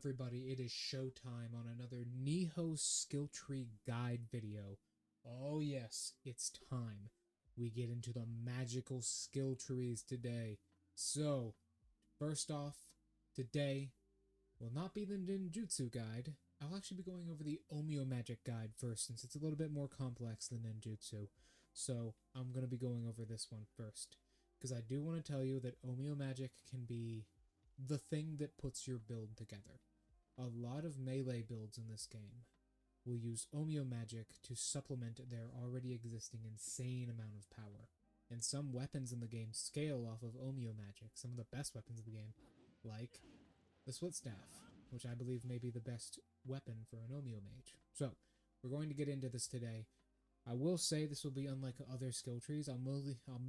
everybody, it is showtime on another NIOH skill tree guide video. Oh yes, it's time. We get into the magical skill trees today. So, first off, today will not be the ninjutsu guide. I'll actually be going over the ONMYO Magic guide first, since it's a little bit more complex than ninjutsu. So, I'm going to be going over this one first, because I do want to tell you that ONMYO Magic can be the thing that puts your build together. A lot of melee builds in this game will use ONMYO Magic to supplement their already existing insane amount of power. And some weapons in the game scale off of ONMYO Magic, some of the best weapons of the game, like the Split Staff, which I believe may be the best weapon for an ONMYO mage. So, we're going to get into this today. I will say this will be unlike other skill trees. I'll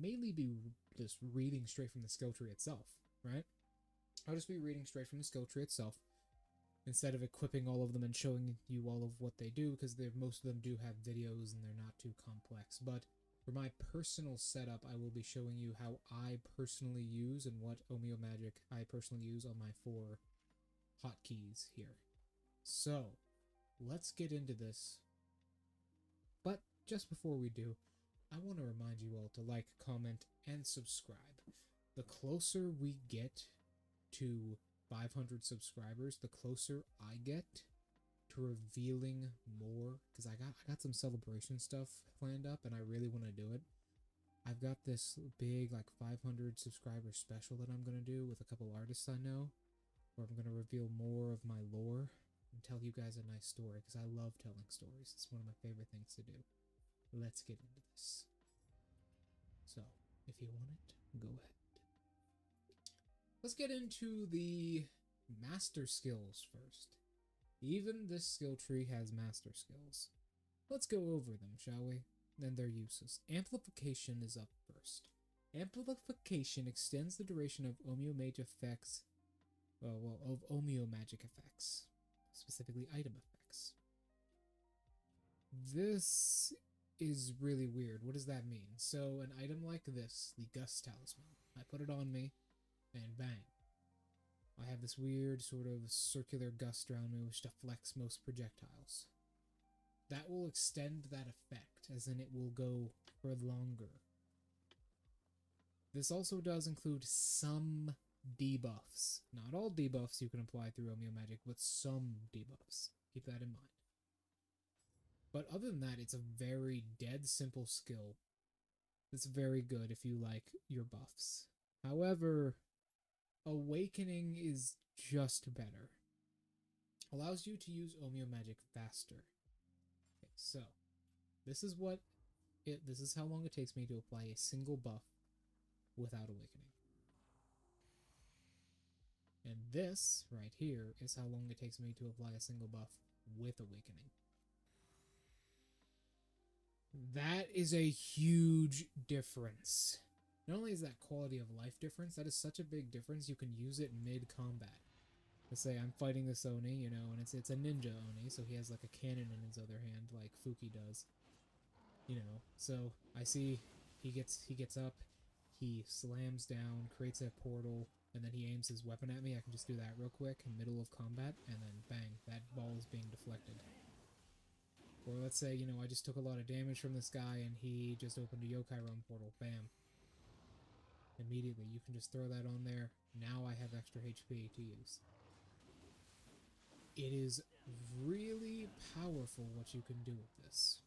mainly be just reading straight from the skill tree itself, right? I'll just be reading straight from the skill tree itself, instead of equipping all of them and showing you all of what they do, because most of them do have videos and they're not too complex. But for my personal setup, I will be showing you how I personally use and what ONMYO Magic I personally use on my 4 hotkeys here. So, let's get into this. But just before we do, I want to remind you all to like, comment, and subscribe. The closer we get to 500 subscribers, the closer I get to revealing more, because I got some celebration stuff planned up and I really want to do it. I've got this big like 500 subscriber special that I'm going to do with a couple artists I know, where I'm going to reveal more of my lore and tell you guys a nice story, because I love telling stories. It's one of my favorite things to do. Let's get into this. So, if you want it, go ahead. Let's get into the master skills first. Even this skill tree has master skills. Let's go over them, shall we? And their uses. Amplification is up first. Amplification extends the duration of ONMYO Magic effects, of ONMYO Magic effects, specifically item effects. This is really weird. What does that mean? So an item like this, the Gust Talisman, I put it on me, and bang. I have this weird sort of circular gust around me which deflects most projectiles. That will extend that effect, as in it will go for longer. This also does include some debuffs. Not all debuffs you can apply through ONMYO Magic, but some debuffs. Keep that in mind. But other than that, it's a very dead simple skill. It's very good if you like your buffs. However, Awakening is just better. Allows you to use ONMYO Magic faster. Okay, so this is how long it takes me to apply a single buff without Awakening. And this right here is how long it takes me to apply a single buff with Awakening. That is a huge difference. Not only is that quality of life difference, that is such a big difference, you can use it mid-combat. Let's say I'm fighting this Oni, you know, and it's a ninja Oni, so he has like a cannon in his other hand, like Fuki does. You know, so I see he gets up, he slams down, creates a portal, and then he aims his weapon at me. I can just do that real quick in the middle of combat, and then bang, that ball is being deflected. Or let's say, you know, I just took a lot of damage from this guy, and he just opened a Yokai Realm portal, bam. Immediately, you can just throw that on there. Now I have extra HP to use. It is really powerful what you can do with this.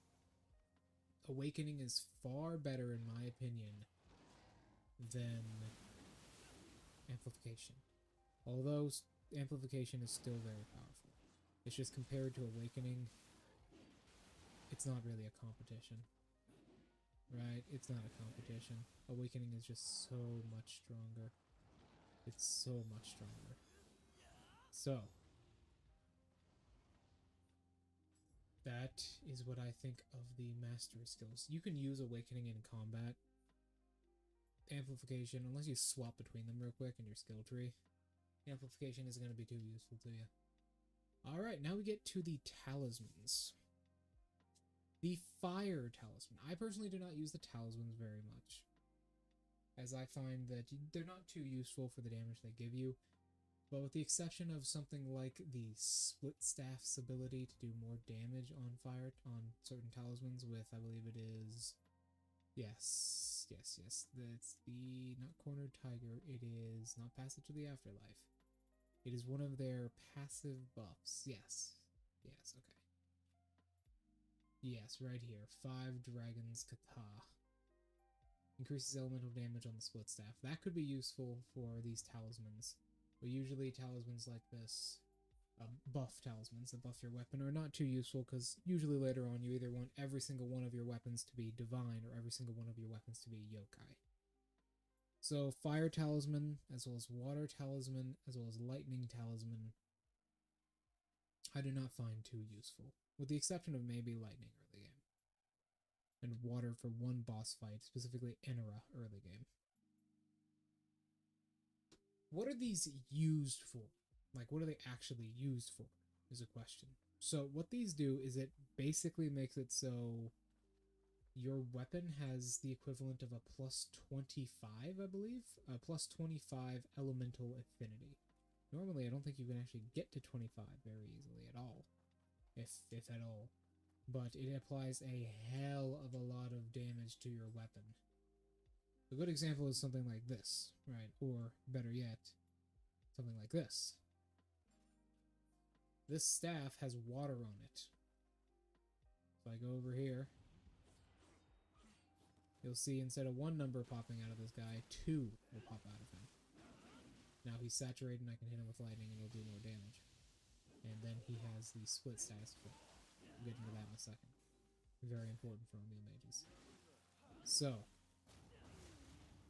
Awakening is far better, in my opinion, than Amplification. Although Amplification is still very powerful. It's just compared to Awakening, it's not really a competition. Right? It's not a competition. Awakening is just so much stronger. It's so much stronger. So, that is what I think of the mastery skills. You can use Awakening in combat. Amplification, unless you swap between them real quick in your skill tree, Amplification isn't going to be too useful to you. Alright, now we get to the talismans. The Fire Talisman. I personally do not use the talismans very much, as I find that they're not too useful for the damage they give you. But with the exception of something like the Split Staff's ability to do more damage on fire on certain talismans with, I believe it is, yes, that's the, not Cornered Tiger, it is not Passage to the Afterlife. It is one of their passive buffs, yes, okay. Yes, right here, 5 Dragons Kata. Increases elemental damage on the Split Staff. That could be useful for these talismans. But usually talismans like this, buff talismans that buff your weapon, are not too useful because usually later on you either want every single one of your weapons to be divine or every single one of your weapons to be yokai. So fire talisman, as well as water talisman, as well as lightning talisman, I do not find too useful, with the exception of maybe lightning early game. And water for one boss fight, specifically Enera early game. What are these used for? Like, what are they actually used for, is a question. So what these do is it basically makes it so your weapon has the equivalent of a plus 25, I believe? A plus 25 elemental affinity. Normally, I don't think you can actually get to 25 very easily at all, if at all. But it applies a hell of a lot of damage to your weapon. A good example is something like this, right? Or, better yet, something like this. This staff has water on it. So I go over here. You'll see instead of 1 number popping out of this guy, 2 will pop out of him. Now he's saturated and I can hit him with lightning and he'll do more damage. And then he has the split status effect. We'll get into that in a second. Very important for ONMYO mages. So,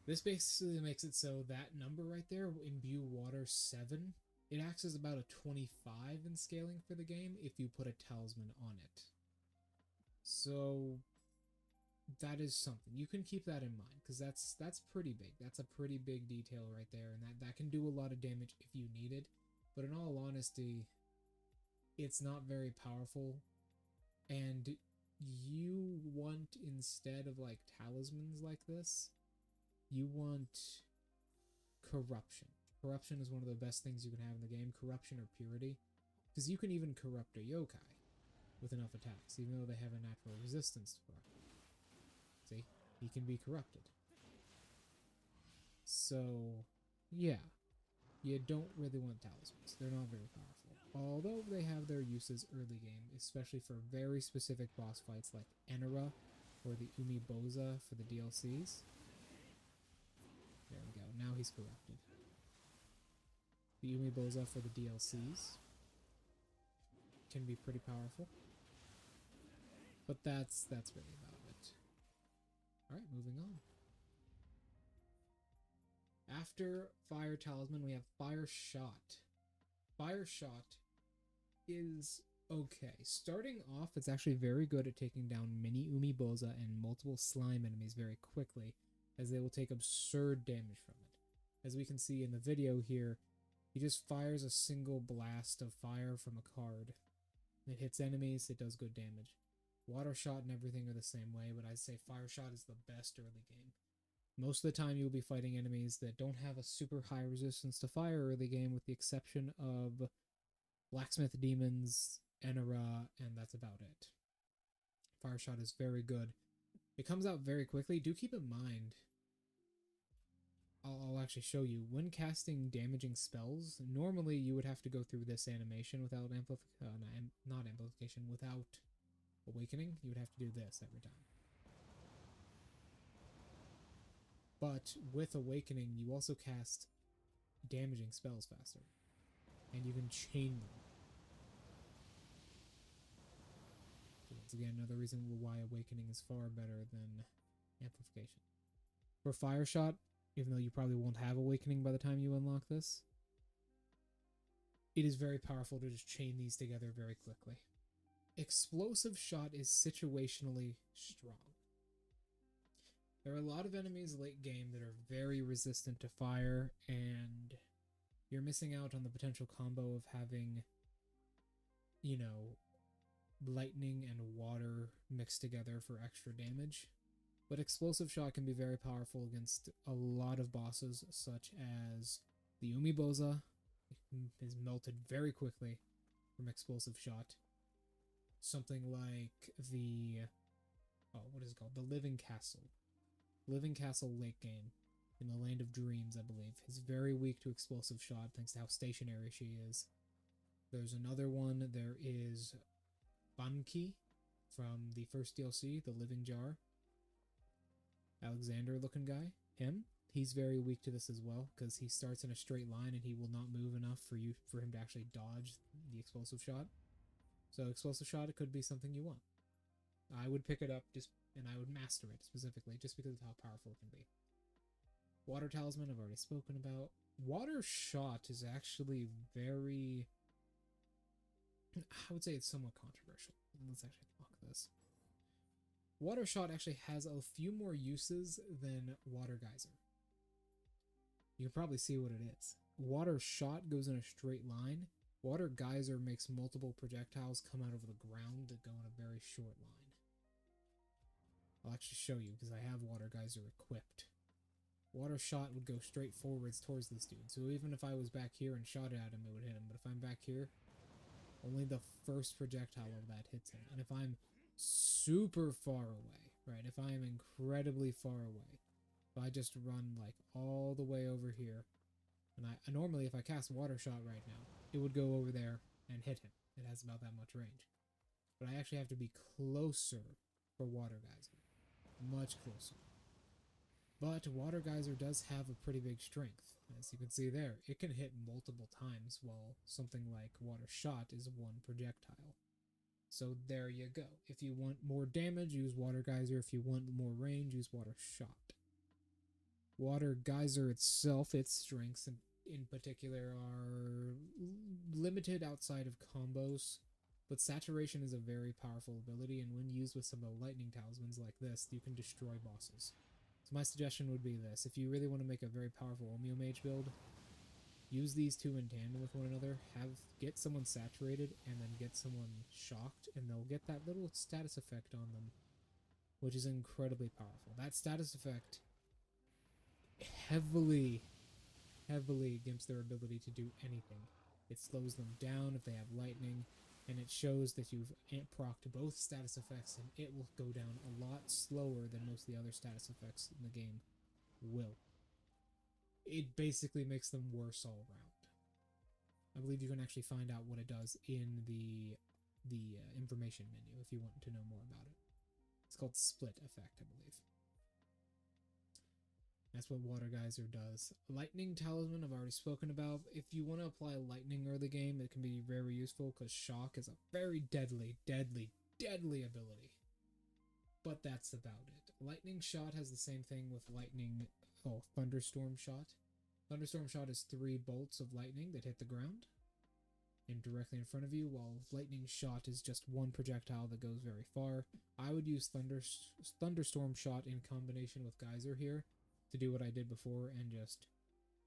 this basically makes it so that number right there, Imbue Water 7, it acts as about a 25 in scaling for the game if you put a talisman on it. So, that is something. You can keep that in mind, because that's pretty big. That's a pretty big detail right there, and that can do a lot of damage if you need it. But in all honesty, it's not very powerful, and you want, instead of like talismans like this, you want corruption. Corruption is one of the best things you can have in the game. Corruption or purity, because you can even corrupt a yokai with enough attacks, even though they have a natural resistance to corruption. See, he can be corrupted. So, yeah, you don't really want talismans. They're not very powerful. Although they have their uses early game, especially for very specific boss fights like Enera or the Umiboza for the DLCs. There we go. Now he's corrupted. The Umiboza for the DLCs can be pretty powerful. But that's really about it. Alright, moving on. After Fire Talisman, we have Fire Shot. Fire Shot is okay. Starting off, it's actually very good at taking down mini Umiboza and multiple slime enemies very quickly, as they will take absurd damage from it. As we can see in the video here, he just fires a single blast of fire from a card. It hits enemies, it does good damage. Water Shot and everything are the same way, but I'd say Fire Shot is the best early game. Most of the time you'll be fighting enemies that don't have a super high resistance to fire early game, with the exception of Blacksmith Demons, Enera, and that's about it. Fire Shot is very good. It comes out very quickly. Do keep in mind, I'll actually show you, when casting damaging spells, normally you would have to go through this animation without not amplification, without awakening. You would have to do this every time. But with awakening, you also cast damaging spells faster, and you can chain them. So once again, another reason why awakening is far better than amplification. For Fire Shot, even though you probably won't have awakening by the time you unlock this, it is very powerful to just chain these together very quickly. Explosive Shot is situationally strong. There are a lot of enemies late game that are very resistant to fire, and you're missing out on the potential combo of having, you know, lightning and water mixed together for extra damage. But Explosive Shot can be very powerful against a lot of bosses, such as the Umiboza, is melted very quickly from explosive shot. Something like the what is it called? The Living Castle. Living Castle late game in the Land of Dreams, I believe, is very weak to explosive shot thanks to how stationary she is. There's another one. There is Banki from the first DLC, the Living Jar. Alexander looking guy. He's very weak to this as well because he starts in a straight line and he will not move enough for him to actually dodge the explosive shot. So explosive shot, it could be something you want. I would pick it up and I would master it specifically just because of how powerful it can be. Water Talisman, I've already spoken about. Water Shot is actually very... I would say it's somewhat controversial. Let's actually talk this. Water Shot actually has a few more uses than Water Geyser. You can probably see what it is. Water Shot goes in a straight line. Water Geyser makes multiple projectiles come out of the ground that go in a very short line. I'll actually show you because I have Water Geyser equipped. Water Shot would go straight forwards towards this dude. So even if I was back here and shot at him, it would hit him. But if I'm back here, only the first projectile of that hits him. And if I'm super far away, right? If I am incredibly far away, if I just run like all the way over here, and I normally if I cast Water Shot right now, it would go over there and hit him. It has about that much range. But I actually have to be closer for Water Geyser. Much closer. But Water Geyser does have a pretty big strength. As you can see there, it can hit multiple times, while something like Water Shot is one projectile. So there you go. If you want more damage, use Water Geyser. If you want more range, use Water Shot. Water Geyser itself, its strengths in particular are limited outside of combos, but Saturation is a very powerful ability, and when used with some of the lightning talismans like this, you can destroy bosses. So my suggestion would be this: if you really want to make a very powerful ONMYO Mage build, use these two in tandem with one another, get someone saturated, and then get someone shocked, and they'll get that little status effect on them, which is incredibly powerful. That status effect heavily against their ability to do anything. It slows them down if they have lightning, and it shows that you've procced both status effects, and it will go down a lot slower than most of the other status effects in the game will. It basically makes them worse all around. I believe you can actually find out what it does in the information menu if you want to know more about it. It's called Split Effect, I believe. That's what Water Geyser does. Lightning Talisman I've already spoken about. If you want to apply lightning early game, it can be very useful because Shock is a very deadly ability. But that's about it. Lightning Shot has the same thing with Thunderstorm Shot. Thunderstorm Shot is 3 bolts of lightning that hit the ground and directly in front of you, while Lightning Shot is just 1 projectile that goes very far. I would use Thunderstorm Shot in combination with Geyser here to do what I did before and just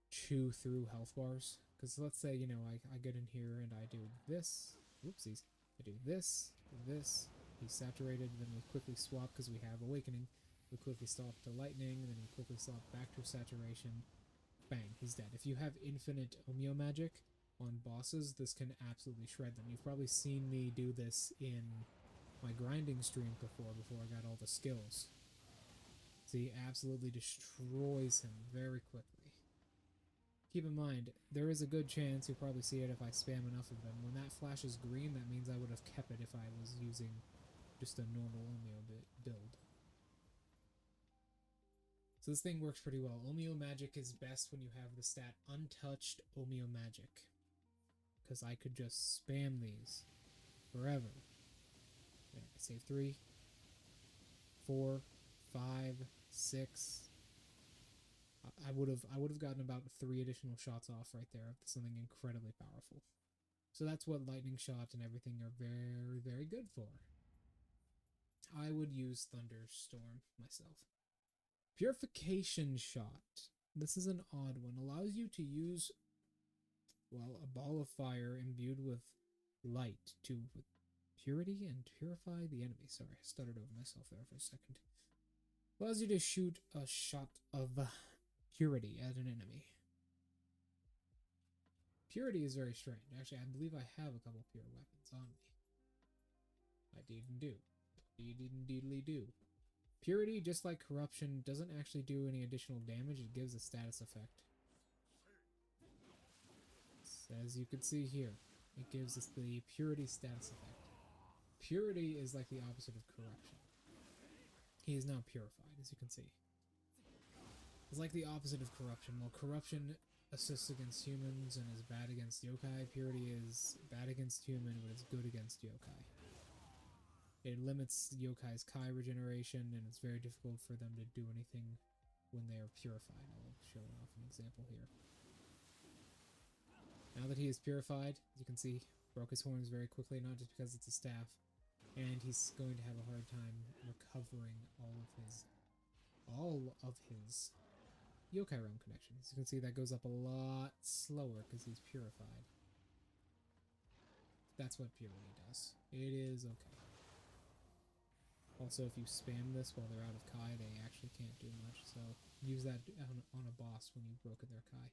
chew through health bars. Because let's say, I get in here and I do this. Whoopsies. I do this, he's saturated, then we quickly swap because we have Awakening. We quickly swap to Lightning, then we quickly swap back to Saturation. Bang, he's dead. If you have infinite ONMYO magic on bosses, this can absolutely shred them. You've probably seen me do this in my grinding stream before I got all the skills. So he absolutely destroys him very quickly. Keep in mind, there is a good chance you'll probably see it if I spam enough of them. When that flashes green, that means I would have kept it if I was using just a normal ONMYO build. So this thing works pretty well. ONMYO Magic is best when you have the stat Untouched ONMYO Magic, because I could just spam these forever. There, I save 3, 4, 5, 6. I would have gotten about 3 additional shots off right there of something incredibly powerful. So that's what Lightning Shot and everything are very, very good for. I would use Thunderstorm myself. Purification Shot. This is an odd one. Allows you to use, a ball of fire imbued with light to purity and purify the enemy. Sorry, I stuttered over myself there for a second. Allows you to shoot a shot of purity at an enemy. Purity is very strange. Actually, I believe I have a couple pure weapons on me. I indeed do. Indeedly do. Purity, just like Corruption, doesn't actually do any additional damage. It gives a status effect. So as you can see here, it gives us the Purity status effect. Purity is like the opposite of Corruption. He is now purified, as you can see. It's like the opposite of Corruption. While Corruption assists against humans and is bad against yokai, Purity is bad against human but is good against yokai. It limits yokai's Kai regeneration, and it's very difficult for them to do anything when they are purified. I'll show off an example here. Now that he is purified, as you can see, broke his horns very quickly, not just because it's a staff, and he's going to have a hard time recovering all of his yokai realm connections. You can see that goes up a lot slower because he's purified. That's what purity does. It is okay. Also, if you spam this while they're out of Kai, they actually can't do much, so use that on a boss when you've broken their Kai.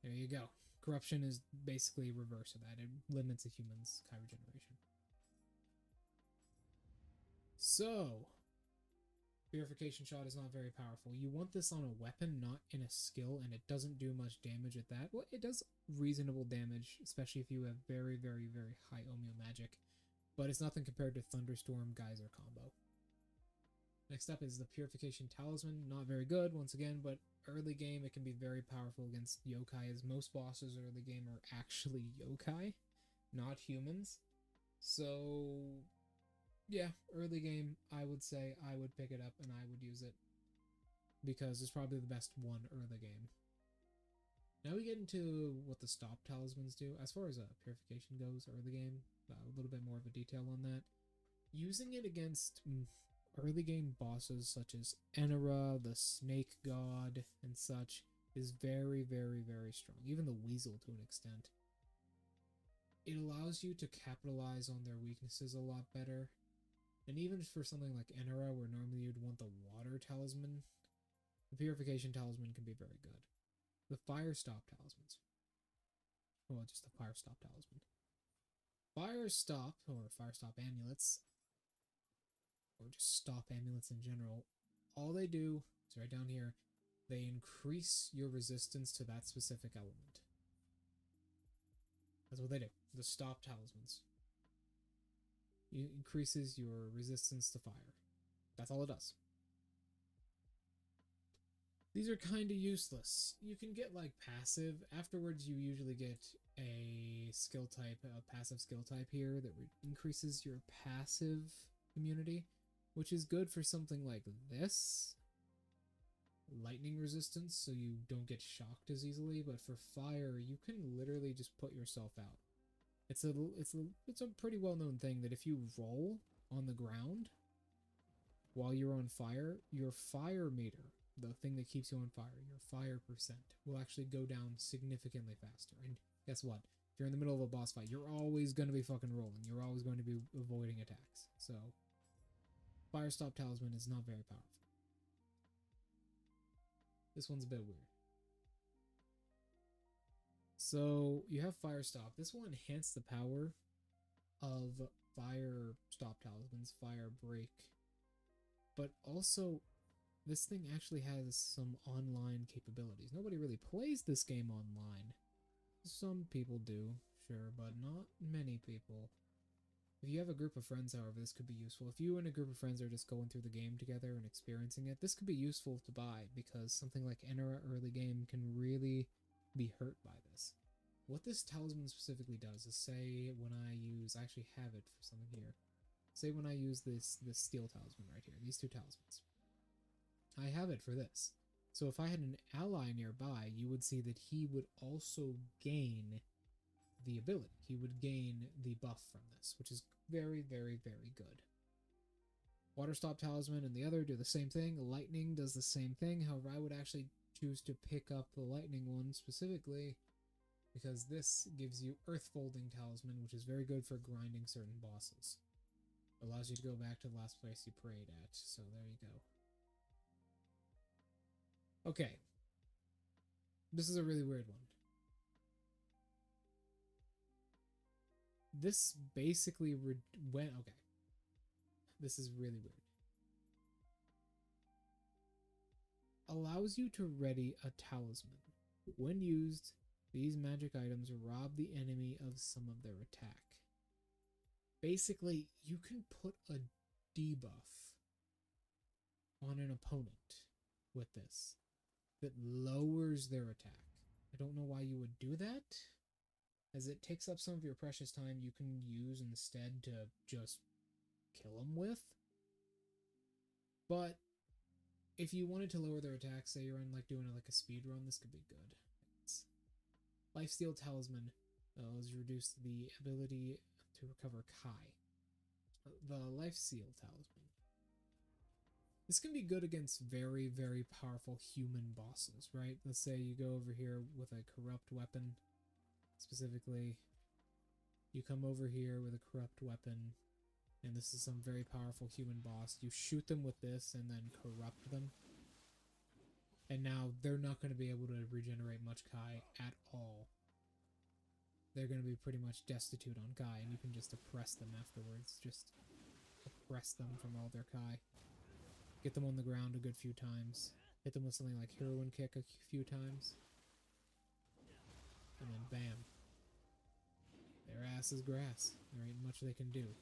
There you go. Corruption is basically reverse of that. It limits a human's Kai regeneration. So, Purification Shot is not very powerful. You want this on a weapon, not in a skill, and it doesn't do much damage at that. Well, it does reasonable damage, especially if you have very, very, very high ONMYO Magic. But it's nothing compared to Thunderstorm Geyser combo. Next up is the Purification Talisman. Not very good, once again, but early game it can be very powerful against yokai, as most bosses early game are actually yokai, not humans. So, yeah, early game, I would say I would pick it up and I would use it, because it's probably the best one early game. Now we get into what the Stop Talismans do. As far as Purification goes early game, a little bit more of a detail on that. Using it against early game bosses such as Enera, the Snake God, and such is very, very, very strong. Even the Weasel to an extent. It allows you to capitalize on their weaknesses a lot better. And even for something like Enera, where normally you'd want the Water Talisman, the Purification Talisman can be very good. The Fire Stop Talismans. Well, just the Fire Stop Talisman. Fire Stop, or Fire Stop Amulets, or just Stop Amulets in general, all they do is right down here, they increase your resistance to that specific element. That's what they do. The Stop Talismans. It increases your resistance to fire. That's all it does. These are kind of useless. You can get like passive. Afterwards, you usually get a skill type, a passive skill type here that increases your passive immunity, which is good for something like this. Lightning resistance, so you don't get shocked as easily, but for fire, you can literally just put yourself out. It's a pretty well-known thing that if you roll on the ground while you're on fire, your fire meter, the thing that keeps you on fire, your fire percent, will actually go down significantly faster. And guess what? If you're in the middle of a boss fight, you're always going to be fucking rolling. You're always going to be avoiding attacks. So, Fire Stop Talisman is not very powerful. This one's a bit weird. So, you have Fire Stop. This will enhance the power of Fire Stop Talismans, Fire Break. But also, this thing actually has some online capabilities. Nobody really plays this game online. Some people do, sure, but not many people. If you have a group of friends, however, this could be useful. If you and a group of friends are just going through the game together and experiencing it, this could be useful to buy, because something like Enera early game can really be hurt by this. What this talisman specifically does is, say when I use, I actually have it for something here. Say when I use this steel talisman right here, these two talismans. I have it for this. So if I had an ally nearby, you would see that he would also gain the ability. He would gain the buff from this, which is very, very, very good. Water Stop Talisman and the other do the same thing. Lightning does the same thing. However, I would actually choose to pick up the lightning one specifically because this gives you Earth Folding Talisman, which is very good for grinding certain bosses. Allows you to go back to the last place you prayed at. So there you go. Okay. This is a really weird one. this basically went okay. This is really weird. Allows you to ready a talisman. When used, these magic items rob the enemy of some of their attack. Basically, you can put a debuff on an opponent with this that lowers their attack. I don't know why you would do that, as it takes up some of your precious time you can use instead to just kill them with. But if you wanted to lower their attack, say you're on like doing like a speed run, this could be good. Lifesteal Talisman allows you to reduce the ability to recover Kai. The Lifesteal Talisman. This can be good against very, very powerful human bosses, right? Let's say you go over here with a corrupt weapon, specifically. You come over here with a corrupt weapon, and this is some very powerful human boss. You shoot them with this and then corrupt them. And now they're not going to be able to regenerate much Kai at all. They're going to be pretty much destitute on Kai, and you can just oppress them afterwards. Just oppress them from all their Kai. Get them on the ground a good few times. Hit them with something like Heroine Kick a few times. And then bam. Their ass is grass. There ain't much they can do.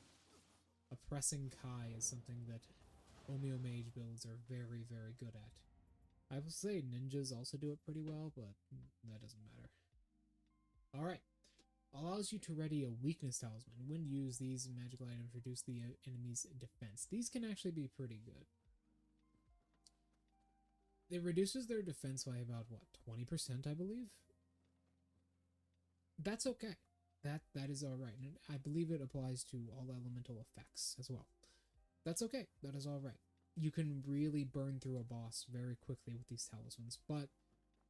Oppressing Kai is something that ONMYO Mage builds are very, very good at. I will say ninjas also do it pretty well, but that doesn't matter. Alright. Allows you to ready a weakness talisman. When used, these magical items reduce the enemy's defense. These can actually be pretty good. It reduces their defense by about, what, 20%, I believe? That's okay. That is alright. And I believe it applies to all elemental effects as well. That's okay. That is alright. You can really burn through a boss very quickly with these talismans, but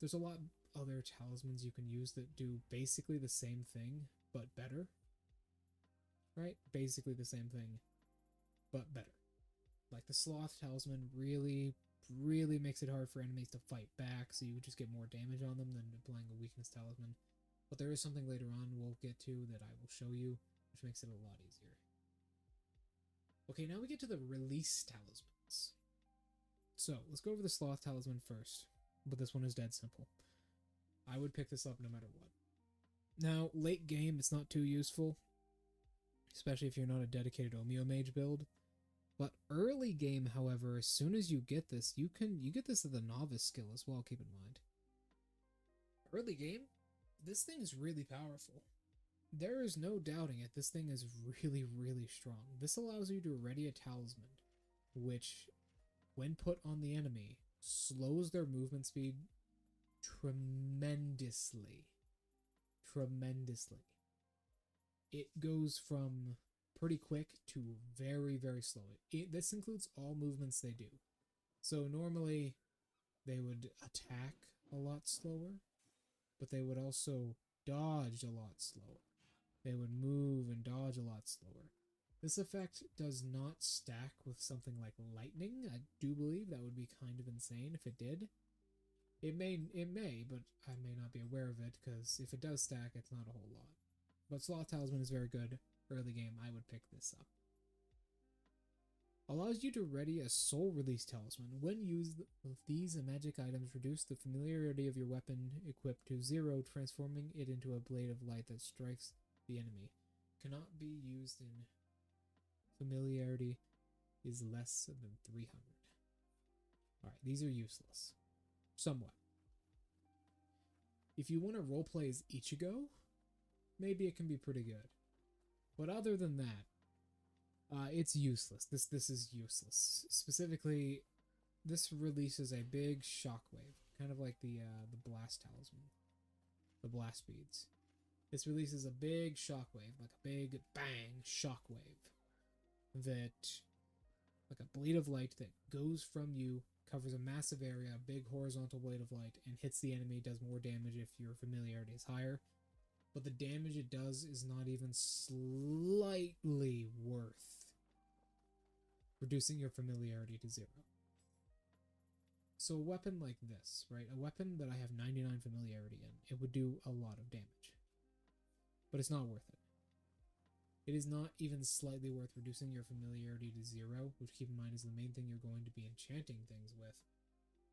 there's a lot of other talismans you can use that do basically the same thing, but better. Right? Basically the same thing, but better. Like the Sloth Talisman really makes it hard for enemies to fight back, so you just get more damage on them than applying a weakness talisman. But there is something later on we'll get to that I will show you, which makes it a lot easier. Okay, now we get to the release talismans. So, let's go over the Sloth Talisman first, but this one is dead simple. I would pick this up no matter what. Now, late game, it's not too useful, especially if you're not a dedicated ONMYO Mage build. But early game, however, as soon as you get this, you get this as the novice skill as well, keep in mind. Early game, this thing is really powerful. There is no doubting it, this thing is really, really strong. This allows you to ready a talisman, which, when put on the enemy, slows their movement speed tremendously. Tremendously. It goes from pretty quick to very, very slow. This includes all movements they do. So normally they would attack a lot slower, but they would also dodge a lot slower. They would move and dodge a lot slower. This effect does not stack with something like lightning. I do believe that would be kind of insane if it did. It may, but I may not be aware of it, because if it does stack, it's not a whole lot. But Sloth Talisman is very good. Early game, I would pick this up. Allows you to ready a soul release talisman. When used, these magic items reduce the familiarity of your weapon equipped to 0, transforming it into a blade of light that strikes the enemy. Cannot be used in familiarity is less than 300. Alright, these are useless. Somewhat. If you want to roleplay as Ichigo, maybe it can be pretty good. But other than that, it's useless. This is useless. Specifically, this releases a big shockwave, kind of like the blast talisman, the blast beads. This releases a big shockwave, like a big bang shockwave, that, like a blade of light that goes from you, covers a massive area, a big horizontal blade of light, and hits the enemy. Does more damage if your familiarity is higher. But the damage it does is not even slightly worth reducing your familiarity to 0. So a weapon like this, right? A weapon that I have 99 familiarity in, it would do a lot of damage. But it's not worth it. It is not even slightly worth reducing your familiarity to 0, which keep in mind is the main thing you're going to be enchanting things with,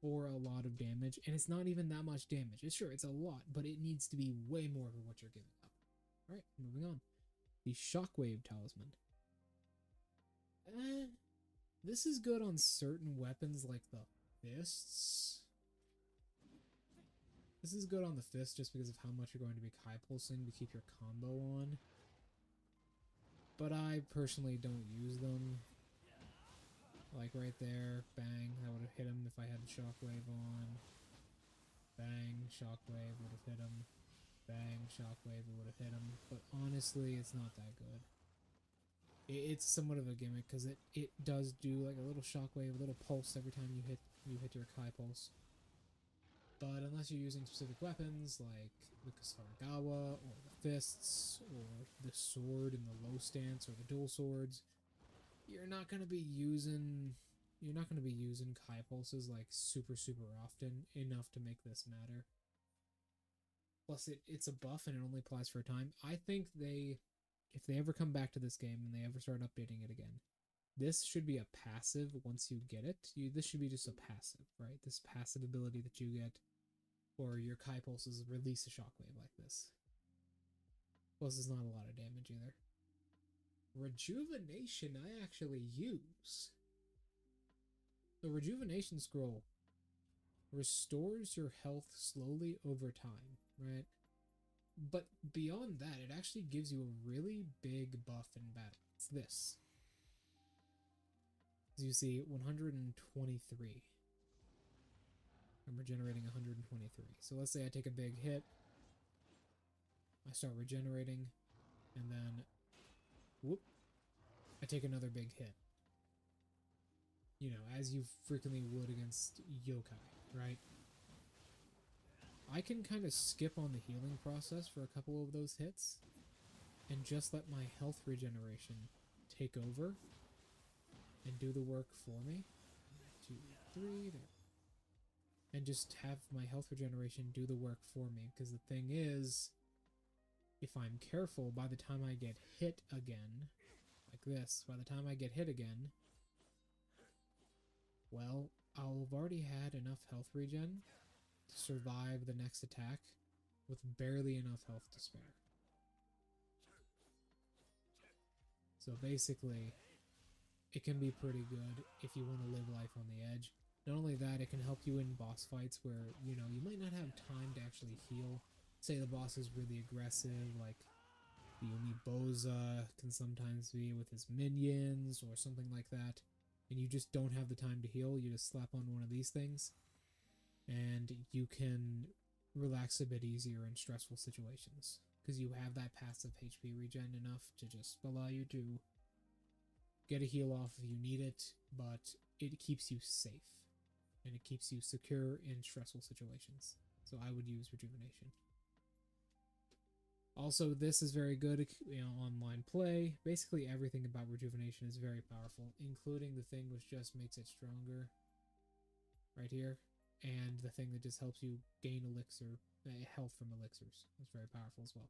for a lot of damage. And it's not even that much damage. It's sure, it's a lot, but it needs to be way more than what you're giving up. Alright, moving on. The Shockwave Talisman. This is good on certain weapons like the fists. This is good on the fist just because of how much you're going to be Kai pulsing to keep your combo on. But I personally don't use them. Like right there, bang, that would have hit him if I had the Shockwave on. Bang, Shockwave would have hit him. Bang, Shockwave would have hit him. But honestly, it's not that good. It's somewhat of a gimmick because it does do like a little Shockwave, a little pulse every time you hit your Kai pulse. But unless you're using specific weapons like the Kasaragawa or the fists or the sword in the low stance or the dual swords, you're not gonna be using Kai pulses like super often enough to make this matter. Plus it's a buff and it only applies for a time. I think if they ever come back to this game and they ever start updating it again, this should be a passive once you get it. This should be just a passive, right? This passive ability that you get, or your Kai pulses release a shockwave like this. Plus, there's not a lot of damage either. Rejuvenation I actually use. The Rejuvenation Scroll restores your health slowly over time, right? But beyond that, it actually gives you a really big buff in battle. It's this. As you see, 123. I'm regenerating 123. So let's say I take a big hit. I start regenerating. And then, whoop, I take another big hit. You know, as you frequently would against yokai, right? I can kind of skip on the healing process for a couple of those hits and just let my health regeneration take over and do the work for me. 2, 3, there. And just have my health regeneration do the work for me, because the thing is, if I'm careful, by the time I get hit again, like this, by the time I get hit again, well, I'll have already had enough health regen to survive the next attack with barely enough health to spare. So basically, it can be pretty good if you want to live life on the edge. Not only that, it can help you in boss fights where, you know, you might not have time to actually heal. Say the boss is really aggressive, like the Umiboza can sometimes be with his minions or something like that, and you just don't have the time to heal. You just slap on one of these things, and you can relax a bit easier in stressful situations, because you have that passive HP regen enough to just allow you to get a heal off if you need it, but it keeps you safe, and it keeps you secure in stressful situations. So I would use Rejuvenation. Also, this is very good, you know, online play. Basically everything about Rejuvenation is very powerful, including the thing which just makes it stronger right here, and the thing that just helps you gain elixir, health from elixirs. That's very powerful as well.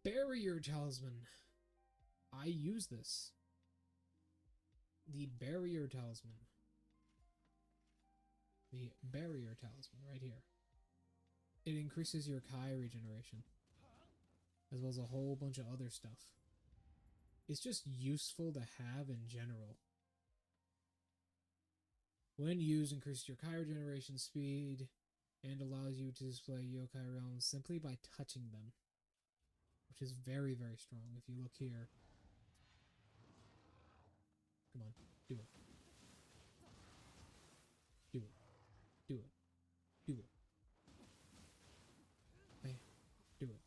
Barrier Talisman. I use this. The Barrier Talisman. The Barrier Talisman right here. It increases your Kai regeneration, as well as a whole bunch of other stuff. It's just useful to have in general. When used, increases your Kai regeneration speed and allows you to display yokai realms simply by touching them, which is very strong. If you look here, come on, do it. Do it. Do it. Do it. Bam. Do it.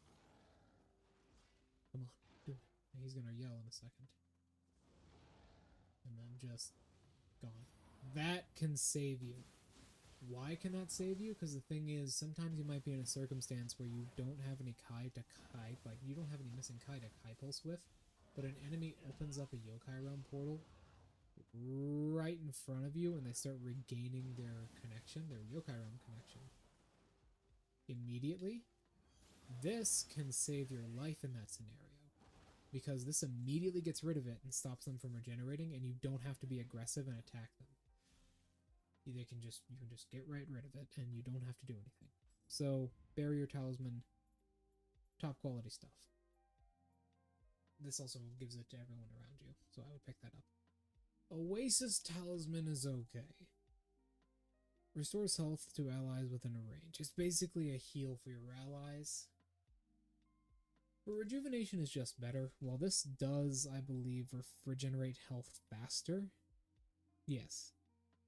Come on, do it. He's gonna yell in a second. And then just gone. That can save you. Why can that save you? Because the thing is, sometimes you might be in a circumstance where you don't have any Kai to Kai, like you don't have any missing Kai to Kai pulse with, but an enemy opens up a yokai realm portal right in front of you and they start regaining their connection, their yokai realm connection. Immediately, This can save your life in that scenario, because this immediately gets rid of it and stops them from regenerating, and you don't have to be aggressive and attack them. You can just get right rid of it, and you don't have to do anything. So, Barrier Talisman, top quality stuff. This also gives it to everyone around you, so I would pick that up. Oasis Talisman is okay. Restores health to allies within a range. It's basically a heal for your allies. But Rejuvenation is just better. While this does, I believe, regenerate health faster, yes,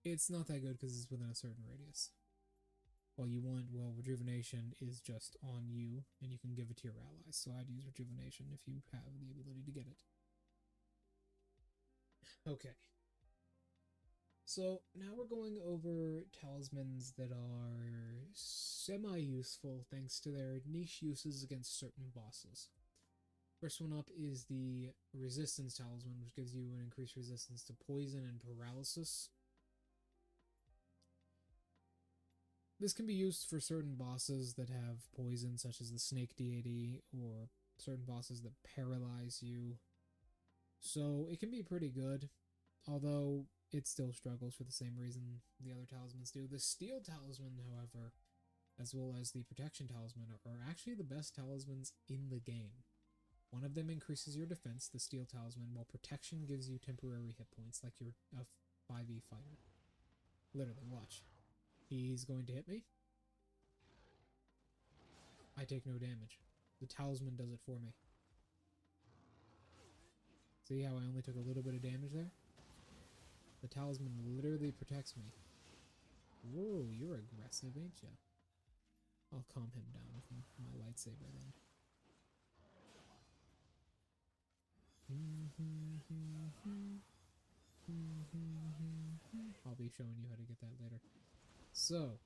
it's not that good because it's within a certain radius. Well, Rejuvenation is just on you, and you can give it to your allies. So I'd use Rejuvenation if you have the ability to get it. Okay. So now we're going over talismans that are semi-useful thanks to their niche uses against certain bosses. First one up is the Resistance Talisman, which gives you an increased resistance to poison and paralysis. This can be used for certain bosses that have poison, such as the Snake Deity, or certain bosses that paralyze you. So it can be pretty good, although it still struggles for the same reason the other talismans do. The Steel Talisman, however, as well as the Protection Talisman, are actually the best talismans in the game. One of them increases your defense, the Steel Talisman, while Protection gives you temporary hit points, like you're a 5e fighter. Literally, watch. He's going to hit me. I take no damage. The talisman does it for me. See how I only took a little bit of damage there? The talisman literally protects me. Whoa, you're aggressive, ain't ya? I'll calm him down with my lightsaber then. I'll be showing you how to get that later. So,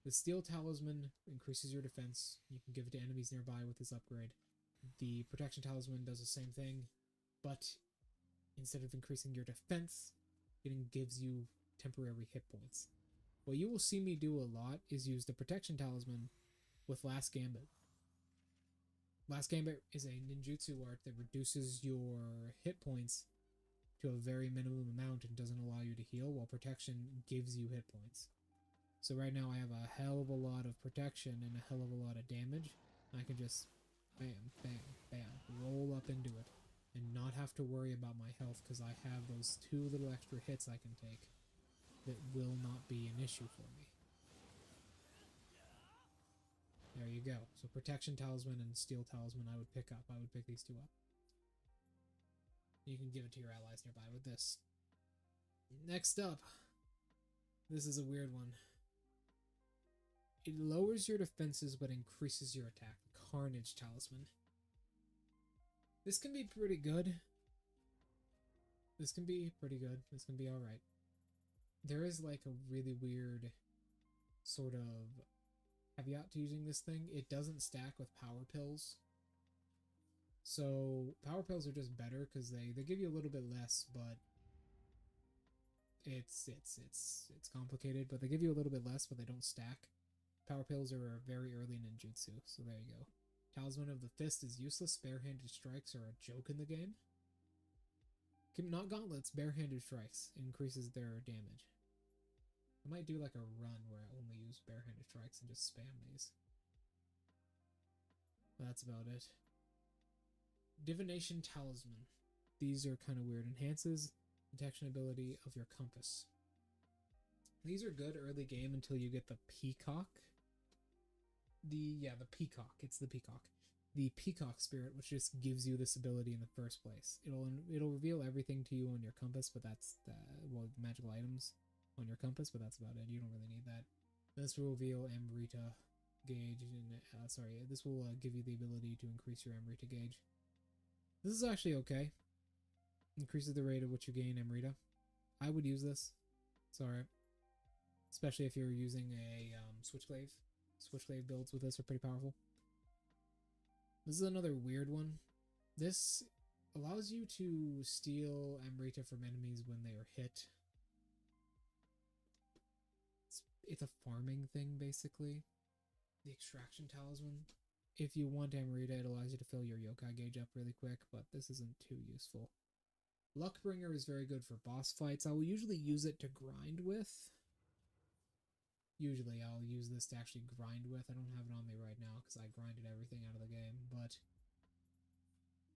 the Steel Talisman increases your defense. You can give it to enemies nearby with this upgrade. The Protection Talisman does the same thing, but instead of increasing your defense, it gives you temporary hit points. What you will see me do a lot is use the Protection Talisman with Last Gambit. Last Gambit is a ninjutsu art that reduces your hit points to a very minimum amount and doesn't allow you to heal, while Protection gives you hit points. So right now I have a hell of a lot of protection and a hell of a lot of damage. I can just bam, bam, bam, roll up into it and not have to worry about my health because I have those 2 little extra hits I can take that will not be an issue for me. There you go. So Protection Talisman and Steel Talisman I would pick up. I would pick these 2 up. You can give it to your allies nearby with this. Next up, this is a weird one. It lowers your defenses but increases your attack. Carnage Talisman. This can be pretty good. This can be pretty good. This can be alright. There is like a really weird sort of caveat to using this thing. It doesn't stack with power pills. So power pills are just better because they give you a little bit less, but it's complicated. But they give you a little bit less, but they don't stack. Power pills are very early ninjutsu, so there you go. Talisman of the Fist is useless. Barehanded strikes are a joke in the game. Not gauntlets, barehanded strikes increases their damage. I might do like a run where I only use barehanded strikes and just spam these. That's about it. Divination Talisman. These are kind of weird. Enhances detection ability of your compass. These are good early game until you get the Peacock. The Peacock. It's the Peacock. The Peacock Spirit, which just gives you this ability in the first place. It'll reveal everything to you on your compass, but that's the magical items on your compass, but that's about it. You don't really need that. This will reveal Amrita gauge, and this will give you the ability to increase your Amrita gauge. This is actually okay. Increases the rate at which you gain Amrita. I would use this. It's alright. Especially if you're using a Switchglaive. Switchglaive builds with this are pretty powerful. This is another weird one. This allows you to steal Amrita from enemies when they are hit. It's a farming thing, basically. The Extraction Talisman. if you want Amrita, it allows you to fill your yokai gauge up really quick, but this isn't too useful. Luckbringer is very good for boss fights. I will usually use it to grind with. Usually I'll use this to actually grind with. I don't have it on me right now because I grinded everything out of the game, but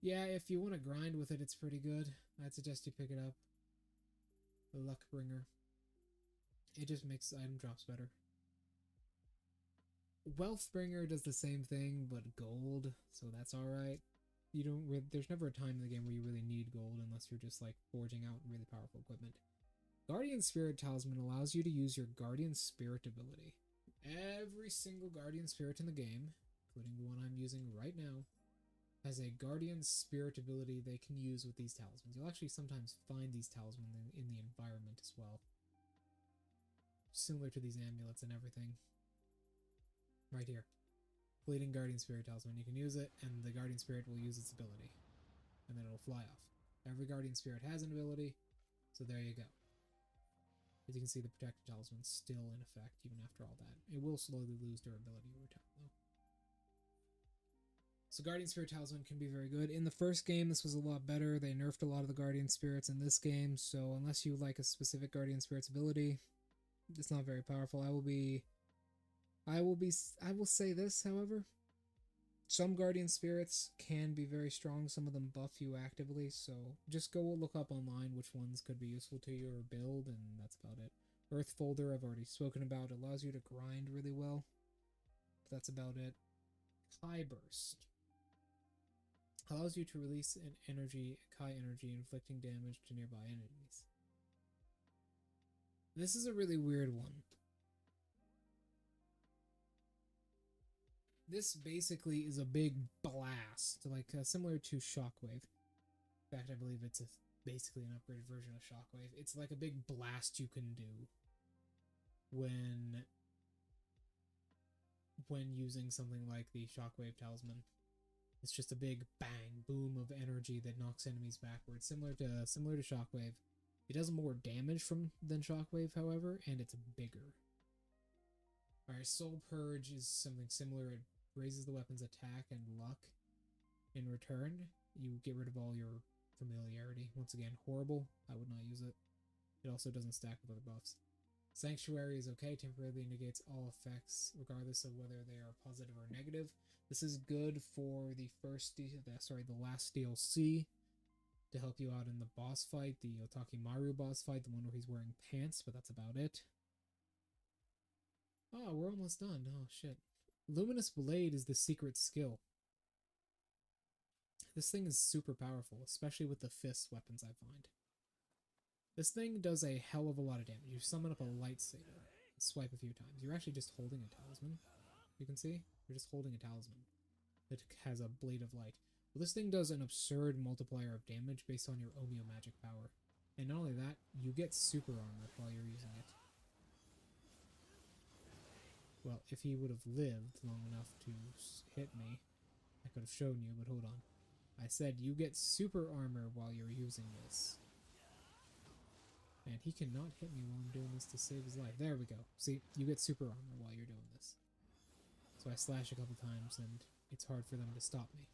yeah, if you want to grind with it, it's pretty good. I'd suggest you pick it up. The Luckbringer. It just makes item drops better. Wealthbringer does the same thing, but gold, so that's alright. You don't. There's never a time in the game where you really need gold unless you're just like forging out really powerful equipment. Guardian Spirit Talisman allows you to use your Guardian Spirit ability. Every single Guardian Spirit in the game, including the one I'm using right now, has a Guardian Spirit ability they can use with these talismans. You'll actually sometimes find these talismans in the environment as well. Similar to these amulets and everything. Right here. Fleeting Guardian Spirit Talisman. You can use it, and the Guardian Spirit will use its ability. And then it'll fly off. Every Guardian Spirit has an ability, so there you go. As you can see, the Protected Talisman's still in effect, even after all that. It will slowly lose durability over time, though. So Guardian Spirit Talisman can be very good. In the first game, this was a lot better. They nerfed a lot of the Guardian Spirits in this game, so unless you like a specific Guardian Spirit's ability, it's not very powerful. I will say this, however. Some Guardian Spirits can be very strong. Some of them buff you actively, so just go look up online which ones could be useful to you or build, and that's about it. Earth Folder, I've already spoken about. It allows you to grind really well. But that's about it. Kai Burst allows you to release an energy, Kai energy, inflicting damage to nearby enemies. This is a really weird one. This basically is a big blast, like similar to Shockwave. In fact, I believe it's basically an upgraded version of Shockwave. It's like a big blast you can do when using something like the Shockwave Talisman. It's just a big bang, boom of energy that knocks enemies backwards, similar to Shockwave. It does more damage than Shockwave, however, and it's bigger. Alright, Soul Purge is something similar. It raises the weapon's attack and luck. In return, you get rid of all your familiarity. Once again, horrible. I would not use it. It also doesn't stack with other buffs. Sanctuary is okay. Temporarily negates all effects, regardless of whether they are positive or negative. This is good for the last DLC, to help you out in the boss fight, the Otaki Maru boss fight, the one where he's wearing pants, but that's about it. Oh, we're almost done. Oh, shit. Luminous Blade is the secret skill. This thing is super powerful, especially with the fist weapons I find. This thing does a hell of a lot of damage. You summon up a lightsaber, swipe a few times. You're actually just holding a talisman. You can see? You're just holding a talisman that has a blade of light. Well, this thing does an absurd multiplier of damage based on your ONMYO magic power. And not only that, you get super armor while you're using it. Well, if he would have lived long enough to hit me, I could have shown you, but hold on. I said you get super armor while you're using this. And he cannot hit me while I'm doing this to save his life. There we go. See, you get super armor while you're doing this. So I slash a couple times and it's hard for them to stop me.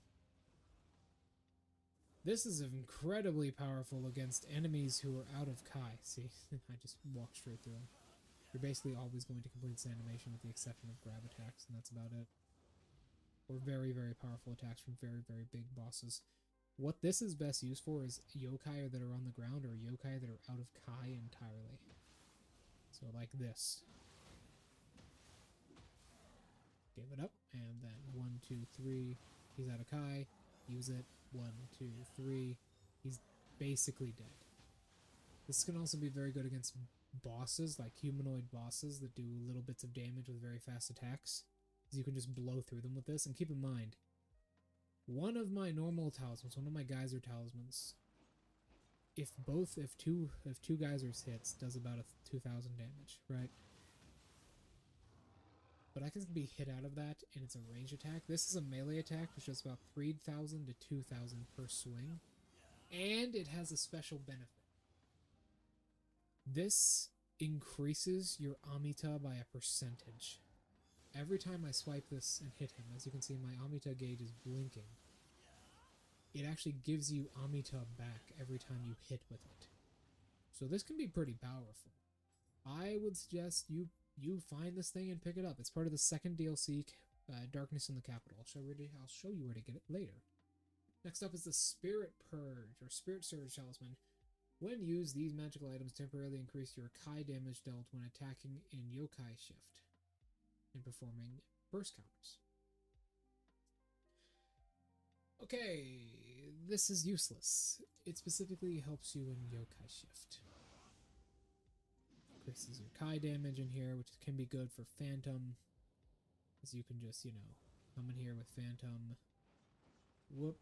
This is incredibly powerful against enemies who are out of Kai. See, I just walked straight through them. You're basically always going to complete this animation with the exception of grab attacks, and that's about it. Or very, very powerful attacks from very, very big bosses. What this is best used for is yokai that are on the ground or yokai that are out of Kai entirely. So like this. Give it up, and then 1, 2, 3, he's out of Kai, use it, 1, 2, 3, he's basically dead. This can also be very good against bosses, like humanoid bosses that do little bits of damage with very fast attacks. You can just blow through them with this, and keep in mind, one of my normal talismans, one of my geyser talismans, if two geysers hits, does about 2,000 damage, right? But I can be hit out of that, and it's a range attack. This is a melee attack, which does about 3,000 to 2,000 per swing, and it has a special benefit. This increases your Amita by a percentage. every time I swipe this and hit him, as you can see, my Amita gauge is blinking. It actually gives you Amita back every time you hit with it. So this can be pretty powerful. I would suggest you find this thing and pick it up. It's part of the second DLC, Darkness in the Capital. I'll show you where to get it later. Next up is the Spirit Purge, or Spirit Surge Talisman. When used, these magical items temporarily increase your Kai damage dealt when attacking in Yokai Shift and performing burst counters. Okay, this is useless. It specifically helps you in Yokai Shift. Increases your Kai damage in here, which can be good for Phantom, as you can just, come in here with Phantom, whoop,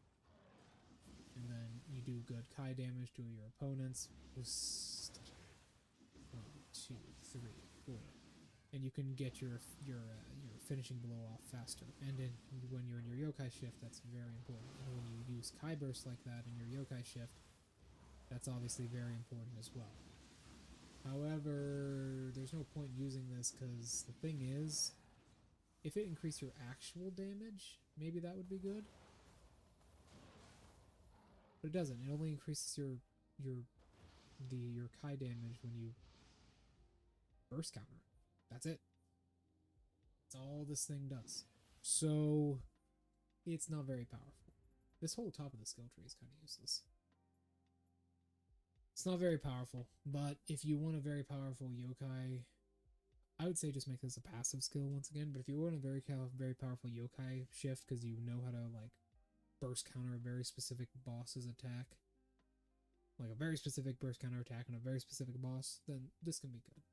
and then you do good Kai damage to your opponents. Boost. 1, 2, 3, 4, and you can get your finishing blow off faster. And when you're in your Yokai Shift, that's very important. And when you use Kai Burst like that in your Yokai Shift, that's obviously very important as well. However, there's no point using this because the thing is, if it increased your actual damage, maybe that would be good. But it doesn't. It only increases your Kai damage when you burst counter. That's it. That's all this thing does. So it's not very powerful. This whole top of the skill tree is kind of useless. It's not very powerful, but if you want a very powerful yokai, I would say just make this a passive skill once again. But if you want a very powerful yokai shift because you know how to like burst counter a very specific boss's attack, like a very specific burst counter attack on a very specific boss, then this can be good.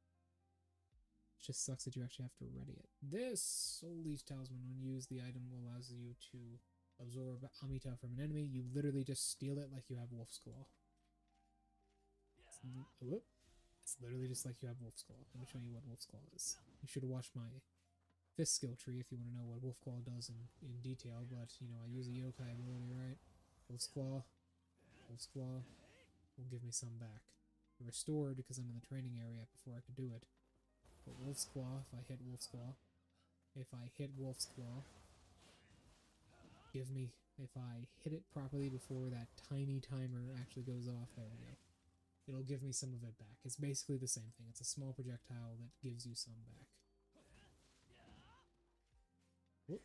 It just sucks that you actually have to ready it. This Soul Leech Talisman, when used, the item allows you to absorb Amita from an enemy. You literally just steal it like you have Wolf's Claw. It's literally just like you have Wolf's Claw. Let me show you what Wolf's Claw is. You should watch my fifth skill tree if you want to know what Wolf Claw does in detail, but, I use a yokai ability, right? Wolf's Claw will give me some back. Restored because I'm in the training area before I could do it. But Wolf's Claw, if I hit Wolf's Claw, if I hit it properly before that tiny timer actually goes off, there we go. It'll give me some of it back. It's basically the same thing. It's a small projectile that gives you some back. Whoop.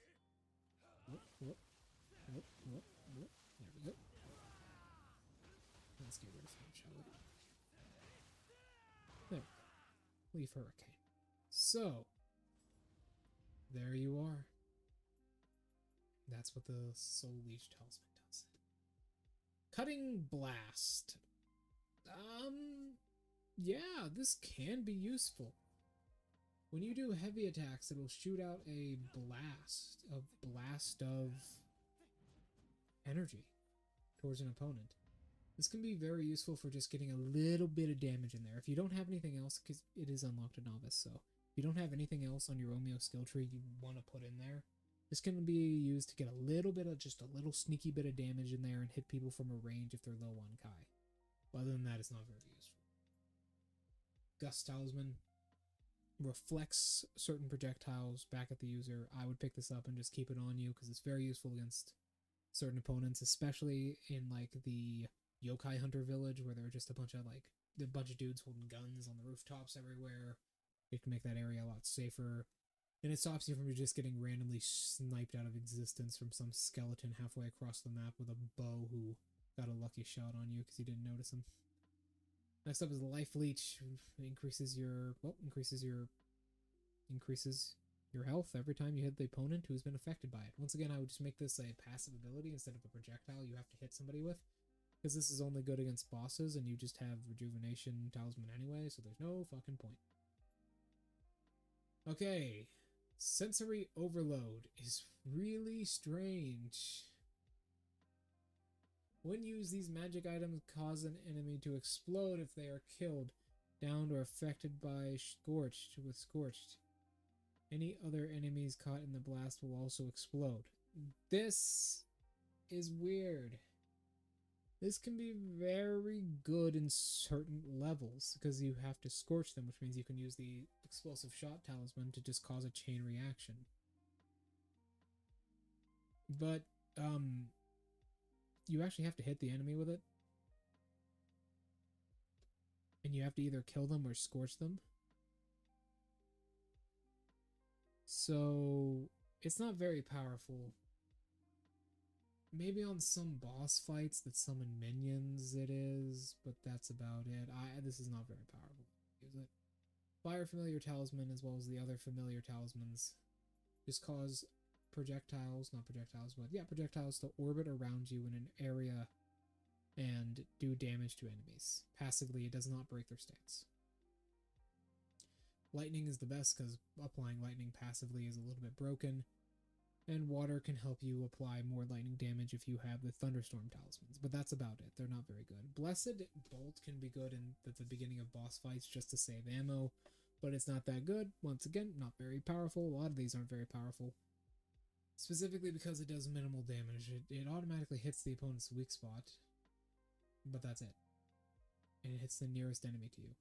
Whoop, whoop. Whoop, whoop, whoop. There we go. Let's get rid of him, shall we? There we go. Leaf Hurricane. So, there you are. That's what the Soul Leech Talisman does. Cutting Blast. Yeah, this can be useful. When you do heavy attacks, it'll shoot out a blast of energy towards an opponent. This can be very useful for just getting a little bit of damage in there. If you don't have anything else, because it is unlocked to novice, so if you don't have anything else on your ONMYO skill tree you want to put in there, this can be used to get a little bit of, just a little sneaky bit of damage in there and hit people from a range if they're low on Kai. Other than that, it's not very useful. Gust Talisman reflects certain projectiles back at the user. I would pick this up and just keep it on you because it's very useful against certain opponents, especially in like the Yokai Hunter village where there are just a bunch of dudes holding guns on the rooftops everywhere. It can make that area a lot safer. And it stops you from just getting randomly sniped out of existence from some skeleton halfway across the map with a bow who got a lucky shot on you because you didn't notice him. Next up is the Life Leech. Increases your health every time you hit the opponent who's been affected by it. Once again, I would just make this a passive ability instead of a projectile you have to hit somebody with, because this is only good against bosses and you just have Rejuvenation Talisman anyway, so there's no fucking point. Okay, Sensory Overload is really strange. When used, these magic items cause an enemy to explode if they are killed, downed, or affected by Scorched. Any other enemies caught in the blast will also explode. This is weird. This can be very good in certain levels because you have to scorch them, which means you can use the explosive shot talisman to just cause a chain reaction. But you actually have to hit the enemy with it, and you have to either kill them or scorch them. So it's not very powerful. Maybe on some boss fights that summon minions it is, but that's about it. This is not very powerful. Use it. Fire familiar talisman as well as the other familiar talismans just cause projectiles, not projectiles, but yeah, projectiles to orbit around you in an area and do damage to enemies. Passively, it does not break their stance. Lightning is the best because applying lightning passively is a little bit broken. And water can help you apply more lightning damage if you have the thunderstorm talismans, but that's about it. They're not very good. Blessed Bolt can be good at the beginning of boss fights just to save ammo, but it's not that good. Once again, not very powerful. A lot of these aren't very powerful, specifically because it does minimal damage. It automatically hits the opponent's weak spot, but that's it. And it hits the nearest enemy to you.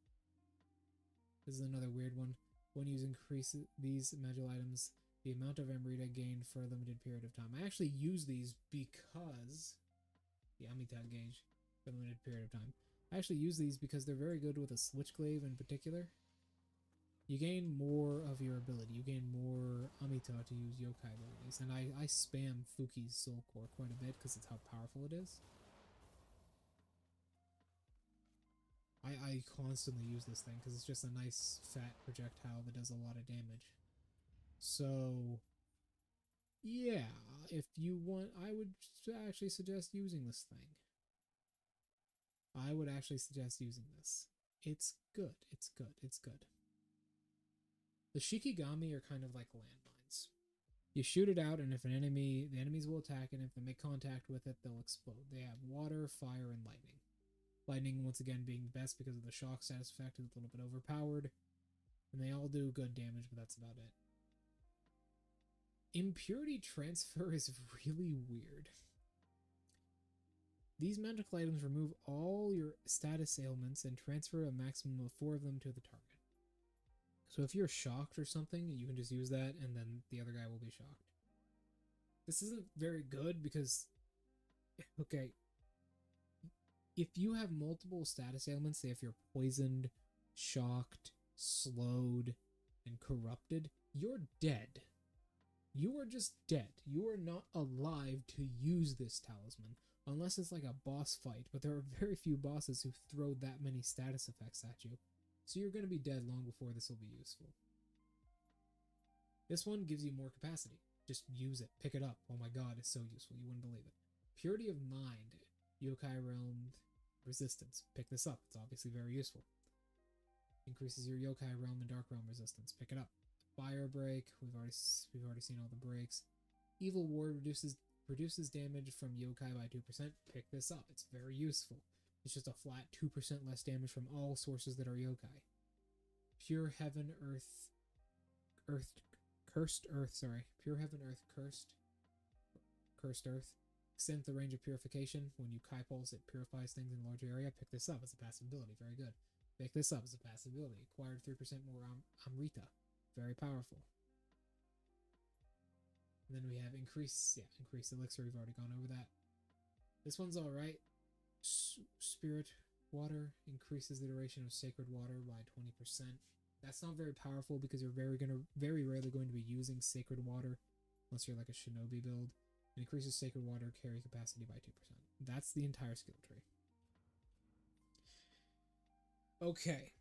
This is another weird one. When you increase these magical items, the amount of Amrita gained for a limited period of time. I actually use these because the Amrita gauge for a limited period of time. I actually use these because they're very good with a Switchglaive in particular. You gain more of your ability. You gain more Amrita to use yokai abilities. And I spam Fuki's Soul Core quite a bit because it's how powerful it is. I constantly use this thing because it's just a nice fat projectile that does a lot of damage. So, yeah, if you want, I would actually suggest using this thing. I would actually suggest using this. It's good. It's good. It's good. The Shikigami are kind of like landmines. You shoot it out, and if the enemies will attack, and if they make contact with it, they'll explode. They have water, fire, and lightning. Lightning, once again, being best because of the shock status effect, is a little bit overpowered. And they all do good damage, but that's about it. Impurity transfer is really weird. These magical items remove all your status ailments and transfer a maximum of 4 of them to the target. So if you're shocked or something, you can just use that and then the other guy will be shocked. This isn't very good because, okay, if you have multiple status ailments, say if you're poisoned, shocked, slowed, and corrupted, you're dead. You are just dead. You are not alive to use this talisman, unless it's like a boss fight, but there are very few bosses who throw that many status effects at you, so you're going to be dead long before this will be useful. This one gives you more capacity. Just use it. Pick it up. Oh my god, it's so useful. You wouldn't believe it. Purity of Mind. Yokai Realm Resistance. Pick this up. It's obviously very useful. Increases your Yokai Realm and Dark Realm resistance. Pick it up. Fire Break. We've already seen all the breaks. Evil Ward reduces damage from yokai by 2%. Pick this up. It's very useful. It's just a flat 2% less damage from all sources that are yokai. Pure Heaven Cursed Earth, sorry. Pure Heaven Earth Cursed Earth. Extends the range of purification. When you Kai Pulse, it purifies things in a larger area. Pick this up as a passive ability. Very good. Pick this up as a passive ability. Acquired 3% more Amrita. Very powerful. And then we have increased elixir. We've already gone over that. This one's alright. Spirit Water increases the duration of Sacred Water by 20%. That's not very powerful because you're very rarely going to be using Sacred Water unless you're like a Shinobi build. It increases Sacred Water carry capacity by 2%. That's the entire skill tree. Okay.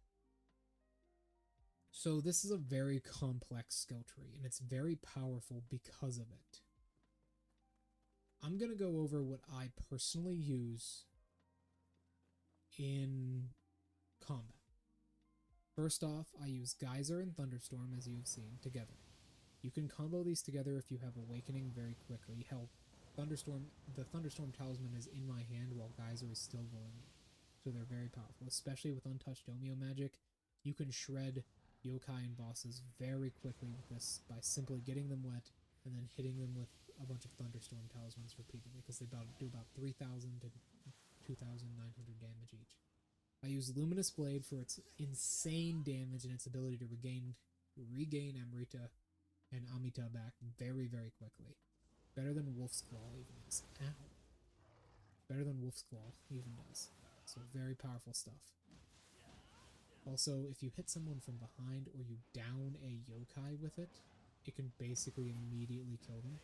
So this is a very complex skill tree, and it's very powerful because of it. I'm going to go over what I personally use in combat. First off, I use Geyser and Thunderstorm, as you've seen, together. You can combo these together if you have Awakening very quickly. Hell, the Thunderstorm Talisman is in my hand while Geyser is still going. So they're very powerful, especially with untouched ONMYO Magic. You can shred yokai and bosses very quickly with this by simply getting them wet and then hitting them with a bunch of Thunderstorm Talismans repeatedly, because they do about 3,000 to 2,900 damage each. I use Luminous Blade for its insane damage and its ability to regain Amrita and Amita back very, very quickly. Better than Wolf's Claw even is. Ow. Better than Wolf's Claw even does. So very powerful stuff. Also, if you hit someone from behind or you down a yokai with it, it can basically immediately kill them.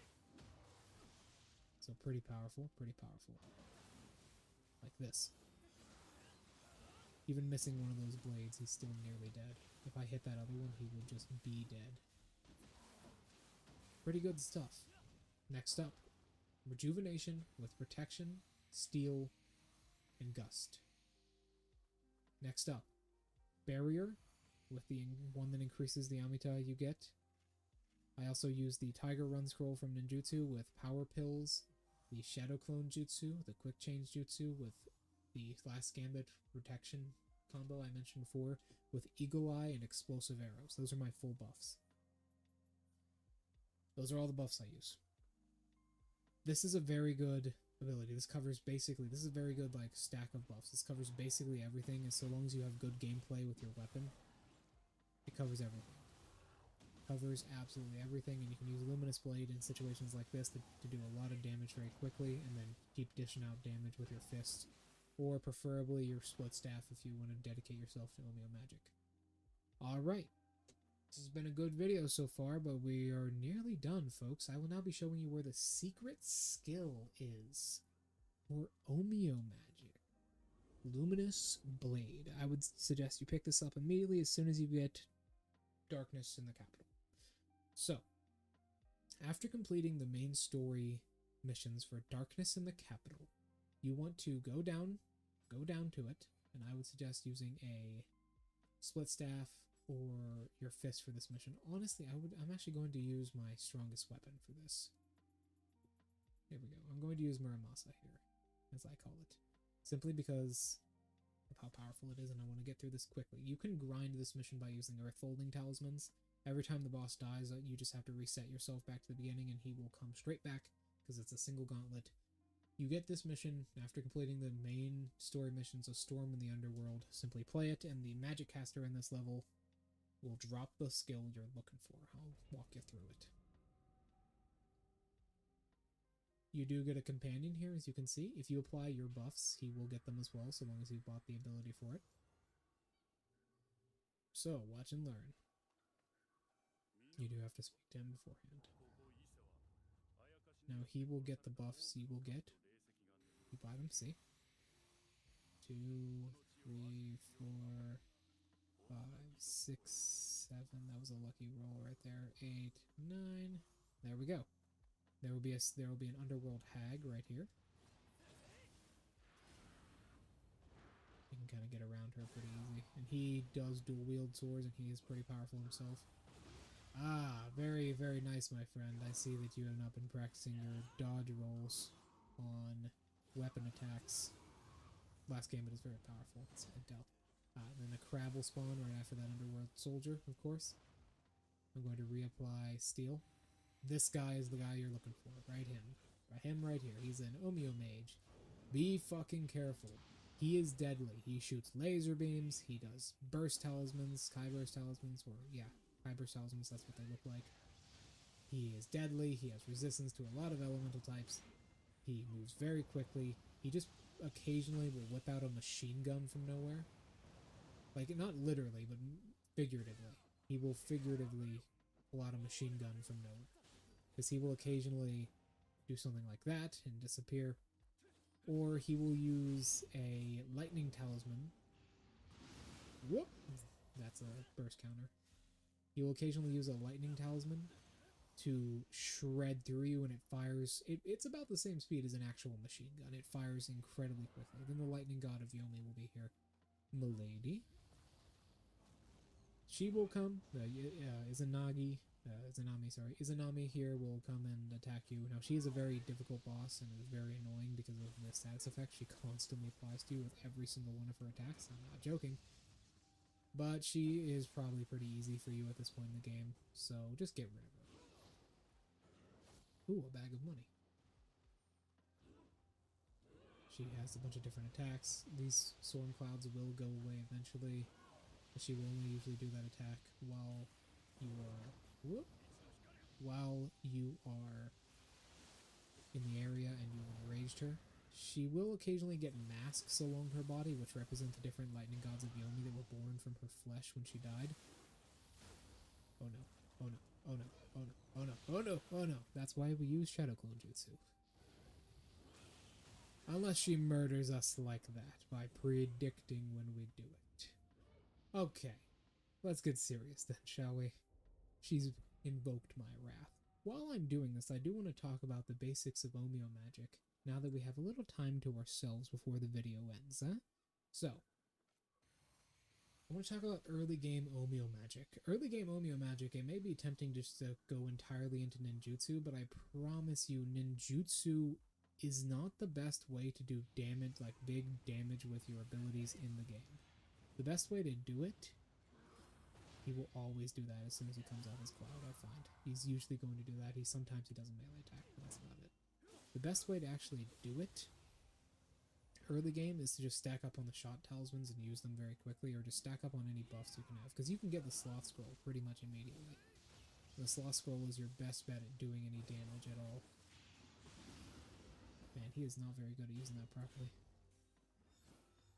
So pretty powerful, pretty powerful. Like this. Even missing one of those blades, he's still nearly dead. If I hit that other one, he would just be dead. Pretty good stuff. Next up, Rejuvenation with Protection, Steel, and Gust. Next up, Barrier with the one that increases the Amita you get. I also use the Tiger Run Scroll from Ninjutsu with Power Pills, the Shadow Clone Jutsu, the Quick Change Jutsu with the Last Gambit Protection combo I mentioned before, with Eagle Eye and Explosive Arrows. Those are my full buffs. Those are all the buffs I use. This is a very good ability. This covers basically, this is a very good like stack of buffs. This covers basically everything, and so long as you have good gameplay with your weapon, it covers everything. Covers absolutely everything, and you can use Luminous Blade in situations like this to do a lot of damage very quickly, and then keep dishing out damage with your fist, or preferably your split staff if you want to dedicate yourself to ONMYO Magic. Alright, this has been a good video so far, but we are nearly done, folks. I will now be showing you where the secret skill is for ONMYO Magic. Luminous Blade. I would suggest you pick this up immediately as soon as you get Darkness in the Capital. So, after completing the main story missions for Darkness in the Capital, you want to go down to it, and I would suggest using a split staff or your fist for this mission. Honestly, I'm actually going to use my strongest weapon for this. Here we go. I'm going to use Muramasa here, as I call it, simply because of how powerful it is, and I want to get through this quickly. You can grind this mission by using Earthfolding Talismans. Every time the boss dies, you just have to reset yourself back to the beginning, and he will come straight back, because it's a single gauntlet. You get this mission after completing the main story missions of Storm in the Underworld. Simply play it, and the magic caster in this level will drop the skill you're looking for. I'll walk you through it. You do get a companion here, as you can see. If you apply your buffs, he will get them as well, so long as you've bought the ability for it. So, watch and learn. You do have to speak to him beforehand. Now, he will get the buffs you will get. You buy them, see? 2, 3, 4, 5, 6, 7. That was a lucky roll right there. 8, 9. There we go. There will be an underworld hag right here. You can kind of get around her pretty easy. And he does dual wield swords, and he is pretty powerful himself. Ah, very, very nice, my friend. I see that you have not been practicing your dodge rolls on weapon attacks. Last game, it is very powerful. It's a doubt. Then a crab will spawn right after that underworld soldier, of course. I'm going to reapply steel. This guy is the guy you're looking for. Right him. Him right here. He's an ONMYO mage. Be fucking careful. He is deadly. He shoots laser beams. He does burst talismans, Kai burst talismans, or yeah, Kai burst talismans, that's what they look like. He is deadly. He has resistance to a lot of elemental types. He moves very quickly. He just occasionally will whip out a machine gun from nowhere. Like, not literally, but figuratively. He will figuratively pull out a machine gun from nowhere. Because he will occasionally do something like that and disappear. Or he will use a lightning talisman. Whoop! That's a burst counter. He will occasionally use a lightning talisman to shred through you, and it fires. It's about the same speed as an actual machine gun. It fires incredibly quickly. Then the lightning god of Yomi will be here. Milady. She will come. Izanami here will come and attack you. Now, she is a very difficult boss and is very annoying because of the status effect she constantly applies to you with every single one of her attacks. I'm not joking. But she is probably pretty easy for you at this point in the game, so just get rid of her. Ooh, a bag of money. She has a bunch of different attacks. These storm clouds will go away eventually, but she will only usually do that attack while you are in the area and you've enraged her. She will occasionally get masks along her body, which represent the different lightning gods of Yomi that were born from her flesh when she died. Oh no, oh no, oh no, oh no, oh no, oh no, oh no. That's why we use Shadow Clone Jutsu. Unless she murders us like that by predicting when we do it. Okay, let's get serious then, shall we? She's invoked my wrath. While I'm doing this, I do want to talk about the basics of ONMYO Magic, now that we have a little time to ourselves before the video ends, huh? So, I want to talk about early game ONMYO Magic. Early game ONMYO Magic, it may be tempting just to go entirely into ninjutsu, but I promise you, ninjutsu is not the best way to do damage, like big damage with your abilities in the game. The best way to do it, he will always do that as soon as he comes out his cloud, I find. He's usually going to do that. Sometimes he does a melee attack, but that's about it. The best way to actually do it early game is to just stack up on the shot talismans and use them very quickly, or just stack up on any buffs you can have, because you can get the sloth scroll pretty much immediately. The sloth scroll is your best bet at doing any damage at all. Man, he is not very good at using that properly.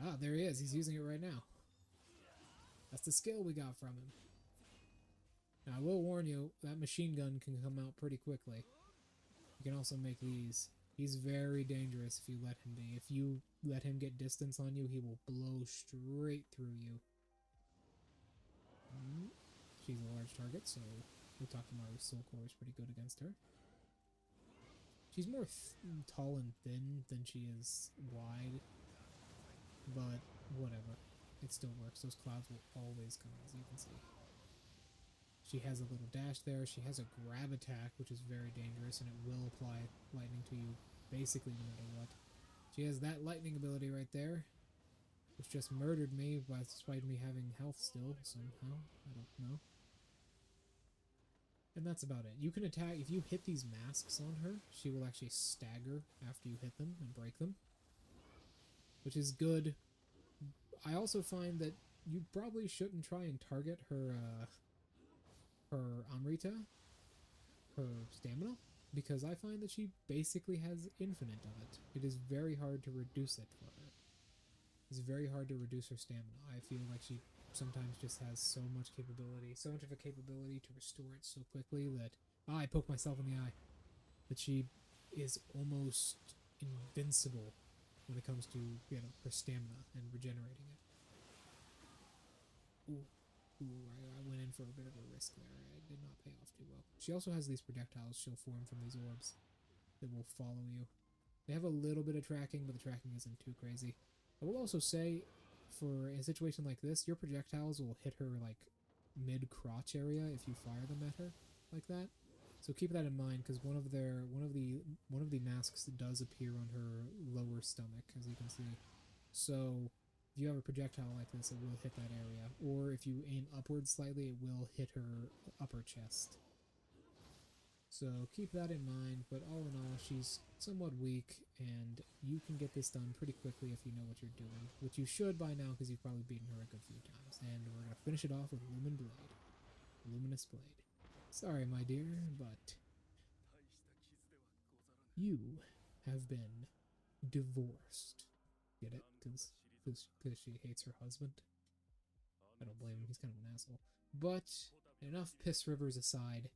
Ah, there he is. He's using it right now. That's the skill we got from him. Now, I will warn you, that machine gun can come out pretty quickly. You can also make these. He's very dangerous if you let him be. If you let him get distance on you, he will blow straight through you. She's a large target, so Utakimaru's soul core is pretty good against her. She's more tall and thin than she is wide, but whatever. It still works. Those clouds will always come, as you can see. She has a little dash there. She has a grab attack, which is very dangerous, and it will apply lightning to you basically no matter what. She has that lightning ability right there, which just murdered me despite me having health still, somehow. I don't know. And that's about it. You can attack, if you hit these masks on her, she will actually stagger after you hit them and break them, which is good. I also find that you probably shouldn't try and target her Amrita, her stamina, because I find that she basically has infinite of it. It is very hard to reduce it for her. It's very hard to reduce her stamina. I feel like she sometimes just has so much capability, so much of a capability to restore it so quickly that I poke myself in the eye, that she is almost invincible when it comes to, you know, her stamina and regenerating it. Ooh, I went in for a bit of a risk there. I did not pay off too well. She also has these projectiles she'll form from these orbs that will follow you. They have a little bit of tracking, but the tracking isn't too crazy. I will also say, for a situation like this, your projectiles will hit her like mid-crotch area if you fire them at her like that. So keep that in mind, because one of the masks does appear on her lower stomach, as you can see. So if you have a projectile like this, it will hit that area. Or if you aim upwards slightly, it will hit her upper chest. So keep that in mind, but all in all, she's somewhat weak, and you can get this done pretty quickly if you know what you're doing, which you should by now because you've probably beaten her a good few times. And we're going to finish it off with Luminous Blade. Sorry, my dear, but you have been divorced. Get it? Because she hates her husband. I don't blame him, he's kind of an asshole. But enough piss rivers aside,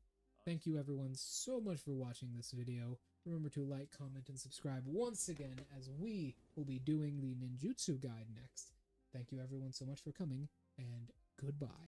thank you everyone so much for watching this video. Remember to like, comment, and subscribe once again, as we will be doing the ninjutsu guide next. Thank you everyone so much for coming, and goodbye.